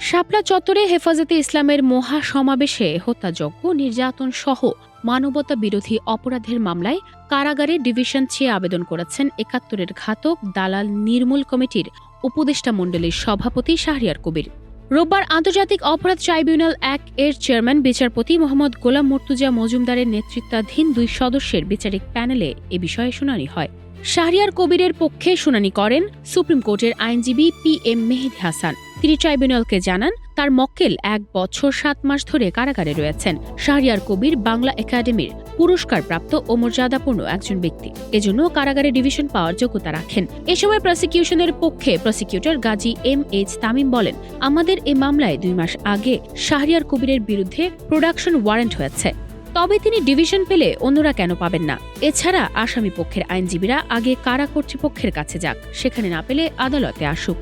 শাপলা চত্বরে হেফাজতে ইসলামের মহাসমাবেশে হত্যাযজ্ঞ, নির্যাতন সহ মানবতা বিরোধী অপরাধের মামলায় কারাগারে ডিভিশন চেয়ে আবেদন করেছেন ৭১-এর ঘাতক দালাল নির্মূল কমিটির উপদেষ্টা মণ্ডলীর সভাপতি শাহরিয়ার কবির। রোববার আন্তর্জাতিক অপরাধ ট্রাইব্যুনাল ১-এর চেয়ারম্যান বিচারপতি মোহাম্মদ গোলাম মর্তুজা মজুমদারের নেতৃত্বাধীন ২ সদস্যের বিচারিক প্যানেলে এ বিষয়ে শুনানি হয়। শাহরিয়ার কবিরের পক্ষে শুনানি করেন সুপ্রিম কোর্টের আইনজীবী PM মেহেদী হাসান। তিনি ট্রাইব্যুনালকে জানান, তার মক্কেল ১ বছর ৭ মাস ধরে কারাগারে রয়েছেন। শাহরিয়ার কবির বাংলা একাডেমির পুরস্কারপ্রাপ্ত ও মর্যাদাপূর্ণ একজন ব্যক্তি, এজন্য কারাগারে ডিভিশন পাওয়ার যোগ্যতা রাখেন। এ সময় প্রসিকিউশনের পক্ষে প্রসিকিউটর গাজী MH তামিম বলেন, আমাদের এ মামলায় ২ মাস আগে শাহরিয়ার কবিরের বিরুদ্ধে প্রোডাকশন ওয়ারেন্ট হয়েছে, তবে তিনি ডিভিশন পেলে অন্যরা কেন পাবেন না? এছাড়া আসামি পক্ষের আইনজীবীরা আগে কারা কর্তৃপক্ষের কাছে যাক, সেখানে না পেলে আদালতে আসুক।